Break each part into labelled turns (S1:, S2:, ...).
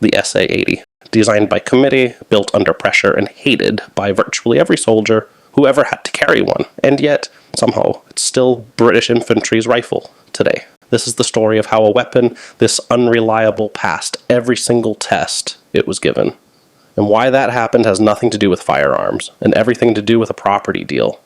S1: the SA80, designed by committee, built under pressure, and hated by virtually every soldier who ever had to carry one, and yet, somehow, it's still British infantry's rifle today. This is the story of how a weapon this unreliable passed every single test it was given. And why that happened has nothing to do with firearms, and everything to do with a property deal.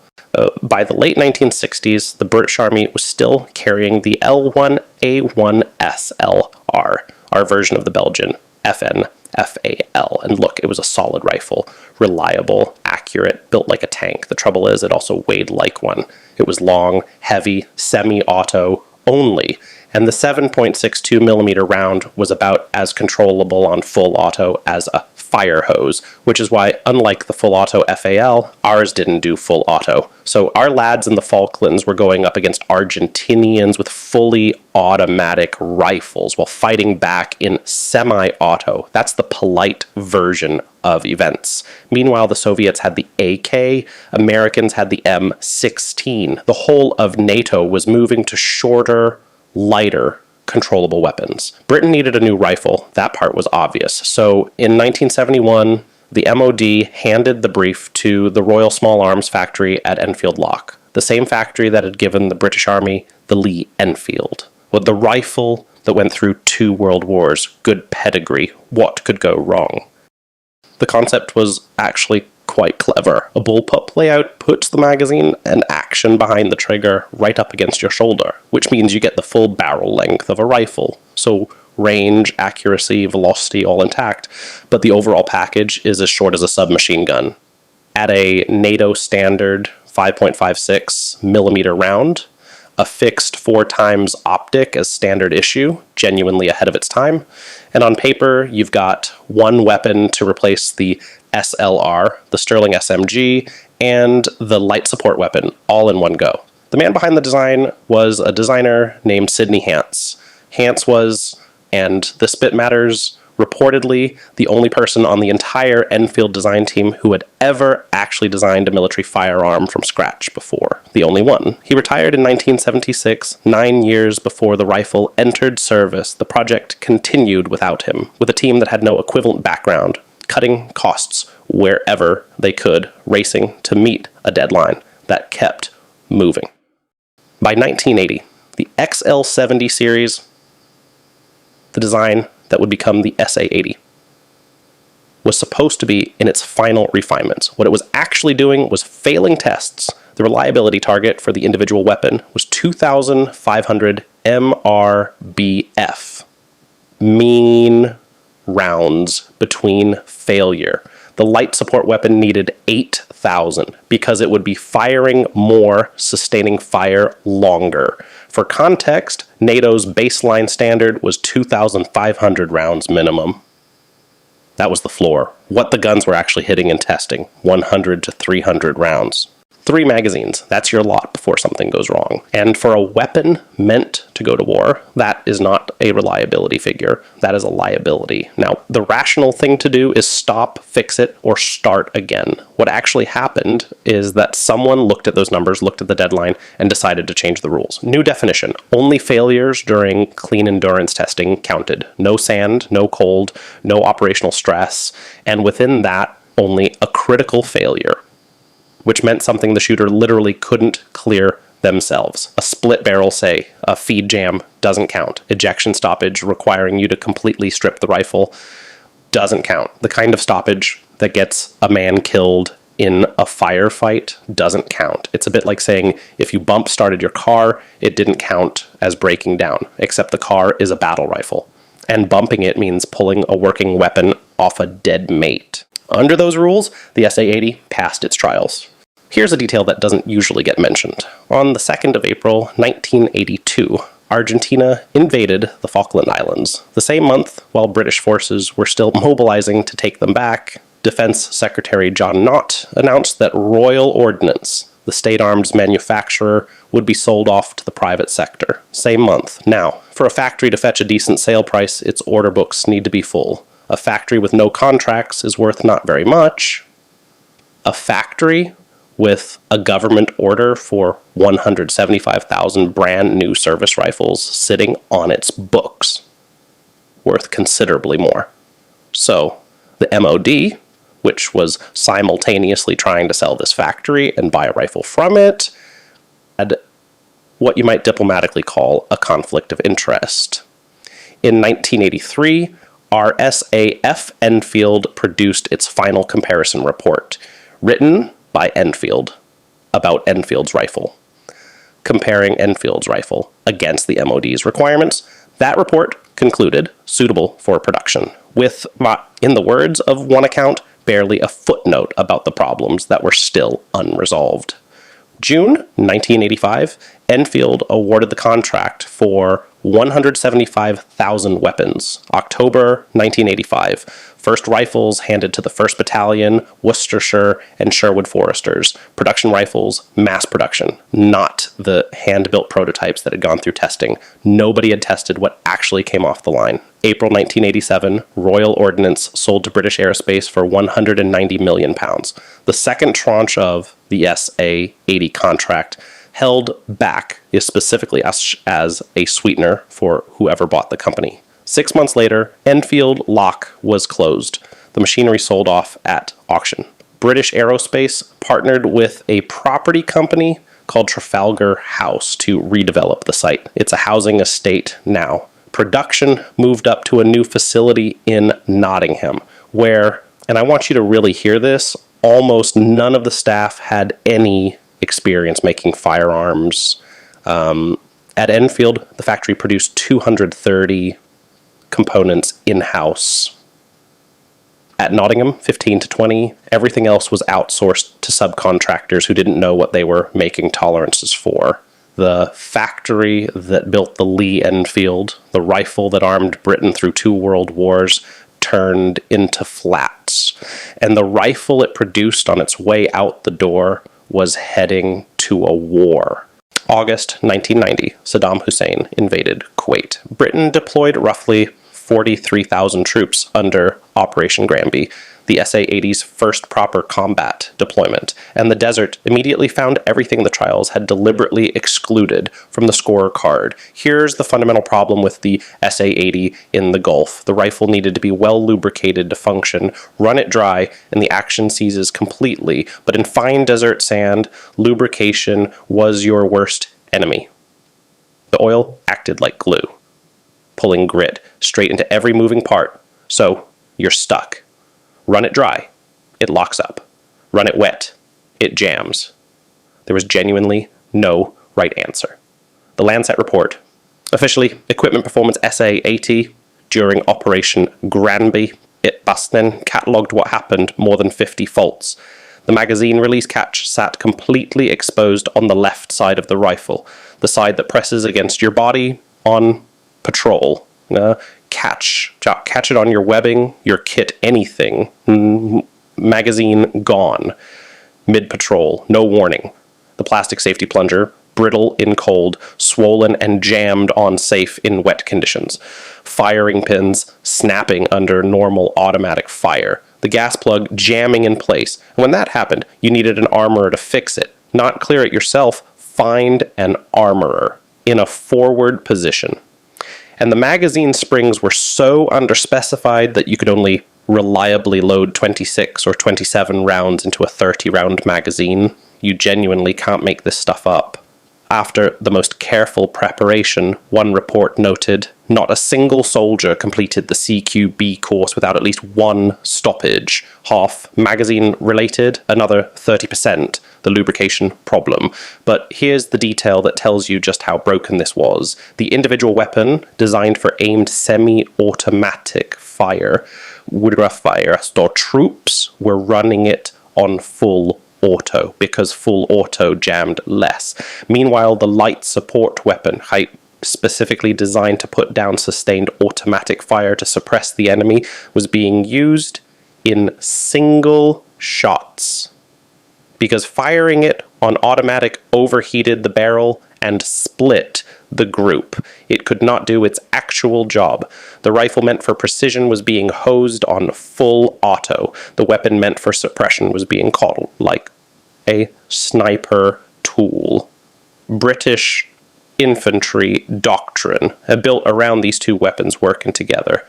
S1: By the late 1960s, the British Army was still carrying the L1A1 SLR, our version of the Belgian FNFAL. And look, it was a solid rifle, reliable, accurate, built like a tank. The trouble is, it also weighed like one. It was long, heavy, semi-auto only, and the 7.62mm round was about as controllable on full auto as a fire hose, which is why, unlike the full auto FAL, ours didn't do full auto. So our lads in the Falklands were going up against Argentinians with fully automatic rifles while fighting back in semi-auto. That's the polite version of events. Meanwhile, the Soviets had the AK, Americans had the M16. The whole of NATO was moving to shorter, lighter, controllable weapons. Britain needed a new rifle. That part was obvious. So in 1971, the MOD handed the brief to the Royal Small Arms Factory at Enfield Lock, the same factory that had given the British Army the Lee Enfield. With the rifle that went through 2 world wars, good pedigree, what could go wrong? The concept was actually quite clever. A bullpup layout puts the magazine and action behind the trigger right up against your shoulder, which means you get the full barrel length of a rifle. So range, accuracy, velocity, all intact, but the overall package is as short as a submachine gun. At a NATO standard 5.56mm round, a fixed 4x optic as standard issue, genuinely ahead of its time, and on paper you've got one weapon to replace the SLR, the Sterling SMG, and the light support weapon, all in one go. The man behind the design was a designer named Sidney Hance. Hance was, and this bit matters, reportedly the only person on the entire Enfield design team who had ever actually designed a military firearm from scratch before. The only one. He retired in 1976, 9 years before the rifle entered service. The project continued without him, with a team that had no equivalent background, cutting costs wherever they could, racing to meet a deadline that kept moving. By 1980, the XL70 series, the design that would become the SA80, was supposed to be in its final refinements. What it was actually doing was failing tests. The reliability target for the individual weapon was 2,500 MRBF. Mean rounds between failure. The light support weapon needed 8,000 because it would be firing more, sustaining fire longer. For context, NATO's baseline standard was 2,500 rounds minimum. That was the floor. What the guns were actually hitting in testing, 100 to 300 rounds. 3 magazines, that's your lot before something goes wrong. And for a weapon meant to go to war, that is not a reliability figure, that is a liability. Now, the rational thing to do is stop, fix it, or start again. What actually happened is that someone looked at those numbers, looked at the deadline, and decided to change the rules. New definition, only failures during clean endurance testing counted. No sand, no cold, no operational stress, and within that, only a critical failure, which meant something the shooter literally couldn't clear themselves. A split barrel, say, a feed jam, doesn't count. Ejection stoppage requiring you to completely strip the rifle doesn't count. The kind of stoppage that gets a man killed in a firefight doesn't count. It's a bit like saying if you bump started your car, it didn't count as breaking down, except the car is a battle rifle. And bumping it means pulling a working weapon off a dead mate. Under those rules, the SA80 passed its trials. Here's a detail that doesn't usually get mentioned. On the 2nd of April, 1982, Argentina invaded the Falkland Islands. The same month, while British forces were still mobilizing to take them back, Defense Secretary John Nott announced that Royal Ordnance, the state arms manufacturer, would be sold off to the private sector. Same month. Now, for a factory to fetch a decent sale price, its order books need to be full. A factory with no contracts is worth not very much. A factory with a government order for 175,000 brand new service rifles sitting on its books, worth considerably more. So the MOD, which was simultaneously trying to sell this factory and buy a rifle from it, had what you might diplomatically call a conflict of interest. In 1983, RSAF Enfield produced its final comparison report, written by Enfield, about Enfield's rifle, comparing Enfield's rifle against the MOD's requirements. That report concluded suitable for production, with, in the words of one account, barely a footnote about the problems that were still unresolved. June 1985, Enfield awarded the contract for 175,000 weapons. October 1985, first rifles handed to the 1st Battalion, Worcestershire, and Sherwood Foresters. Production rifles, mass production, not the hand-built prototypes that had gone through testing. Nobody had tested what actually came off the line. April 1987, Royal Ordnance sold to British Aerospace for £190 million. The second tranche of the SA80 contract held back is specifically as a sweetener for whoever bought the company. 6 months later, Enfield Lock was closed. The machinery sold off at auction. British Aerospace partnered with a property company called Trafalgar House to redevelop the site. It's a housing estate now. Production moved up to a new facility in Nottingham, where, and I want you to really hear this, almost none of the staff had any experience making firearms. At Enfield, the factory produced 230 components in-house. At Nottingham, 15 to 20. Everything else was outsourced to subcontractors who didn't know what they were making tolerances for. The factory that built the Lee Enfield, the rifle that armed Britain through 2 world wars, turned into flats. And the rifle it produced on its way out the door was heading to a war. August 1990, Saddam Hussein invaded Kuwait. Britain deployed roughly 43,000 troops under Operation Granby, the SA-80's first proper combat deployment, and the desert immediately found everything the trials had deliberately excluded from the scorecard. Here's the fundamental problem with the SA-80 in the Gulf. The rifle needed to be well lubricated to function, run it dry, and the action ceases completely. But in fine desert sand, lubrication was your worst enemy. The oil acted like glue, pulling grit straight into every moving part, so you're stuck. Run it dry, it locks up. Run it wet, it jams. There was genuinely no right answer. The Lancet report, officially Equipment Performance SA80, during Operation Granby, it Bastnin catalogued what happened, more than 50 faults. The magazine release catch sat completely exposed on the left side of the rifle, the side that presses against your body on patrol. Catch it on your webbing, your kit, anything. Magazine gone. Mid-patrol, no warning. The plastic safety plunger, brittle in cold, swollen and jammed on safe in wet conditions. Firing pins snapping under normal automatic fire. The gas plug jamming in place. And when that happened, you needed an armorer to fix it. Not clear it yourself, find an armorer in a forward position. And the magazine springs were so underspecified that you could only reliably load 26 or 27 rounds into a 30-round magazine. You genuinely can't make this stuff up. After the most careful preparation, one report noted, not a single soldier completed the CQB course without at least one stoppage. Half magazine related, another 30%, the lubrication problem. But here's the detail that tells you just how broken this was. The individual weapon, designed for aimed semi-automatic fire, troops were running it on full auto, because full auto jammed less. Meanwhile, the light support weapon, specifically designed to put down sustained automatic fire to suppress the enemy, was being used in single shots, because firing it on automatic overheated the barrel and split the group. It could not do its actual job. The rifle meant for precision was being hosed on full auto. The weapon meant for suppression was being caught like a sniper tool. British infantry doctrine built around these two weapons working together.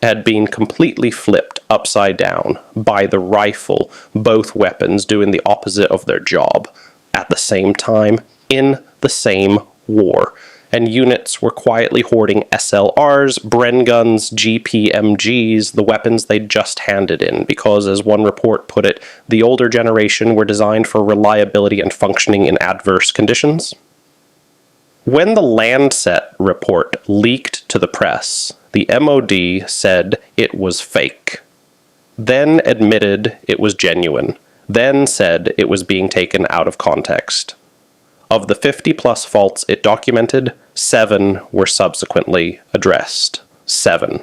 S1: had been completely flipped upside down by the rifle, both weapons doing the opposite of their job at the same time in the same war. And units were quietly hoarding SLRs, Bren guns, GPMGs, the weapons they'd just handed in, because, as one report put it, the older generation were designed for reliability and functioning in adverse conditions. When the Lancet report leaked to the press, the MOD said it was fake, then admitted it was genuine, then said it was being taken out of context. Of the 50-plus faults it documented, 7 were subsequently addressed. 7.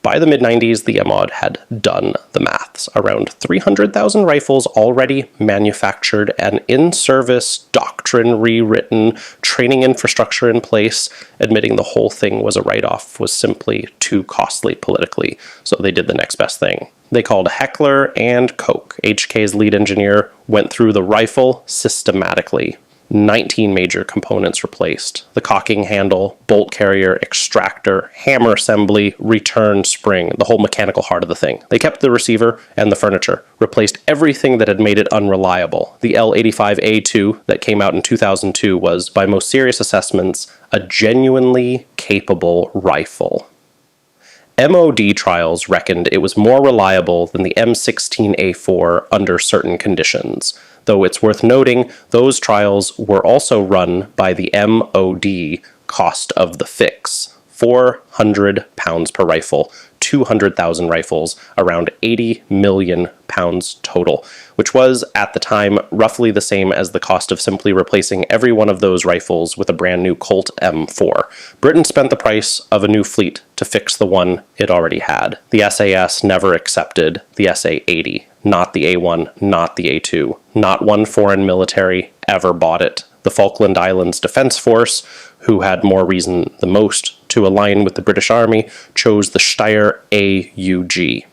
S1: By the mid-90s, the MOD had done the maths. Around 300,000 rifles already manufactured and in-service, doctrine rewritten, training infrastructure in place. Admitting the whole thing was a write-off was simply too costly politically, so they did the next best thing. They called Heckler and Koch. HK's lead engineer went through the rifle systematically. 19 major components replaced. The cocking handle, bolt carrier, extractor, hammer assembly, return spring, the whole mechanical heart of the thing. They kept the receiver and the furniture, replaced everything that had made it unreliable. The L85A2 that came out in 2002 was, by most serious assessments, a genuinely capable rifle. MOD trials reckoned it was more reliable than the M16A4 under certain conditions, though it's worth noting those trials were also run by the MOD cost of the fix. £400 per rifle, 200,000 rifles, around 80 million pounds total, which was, at the time, roughly the same as the cost of simply replacing every one of those rifles with a brand new Colt M4. Britain spent the price of a new fleet to fix the one it already had. The SAS never accepted the SA80, not the A1, not the A2. Not one foreign military ever bought it. The Falkland Islands Defence Force, who had more reason than most to align with the British Army, chose the Steyr AUG.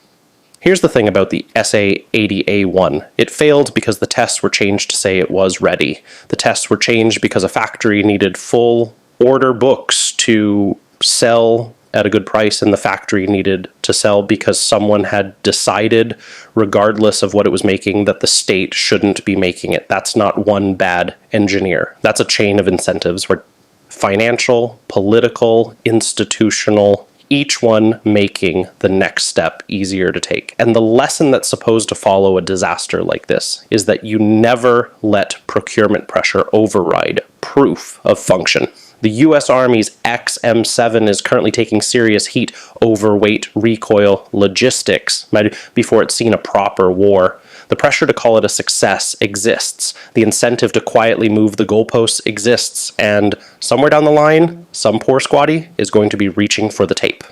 S1: Here's the thing about the SA80A1. It failed because the tests were changed to say it was ready. The tests were changed because a factory needed full order books to sell at a good price, and the factory needed to sell because someone had decided, regardless of what it was making, that the state shouldn't be making it. That's not one bad engineer. That's a chain of incentives where financial, political, institutional, each one making the next step easier to take. And the lesson that's supposed to follow a disaster like this is that you never let procurement pressure override proof of function. The U.S. Army's XM7 is currently taking serious heat over weight, recoil, logistics before it's seen a proper war. The pressure to call it a success exists. The incentive to quietly move the goalposts exists. And somewhere down the line, some poor squatty is going to be reaching for the tape.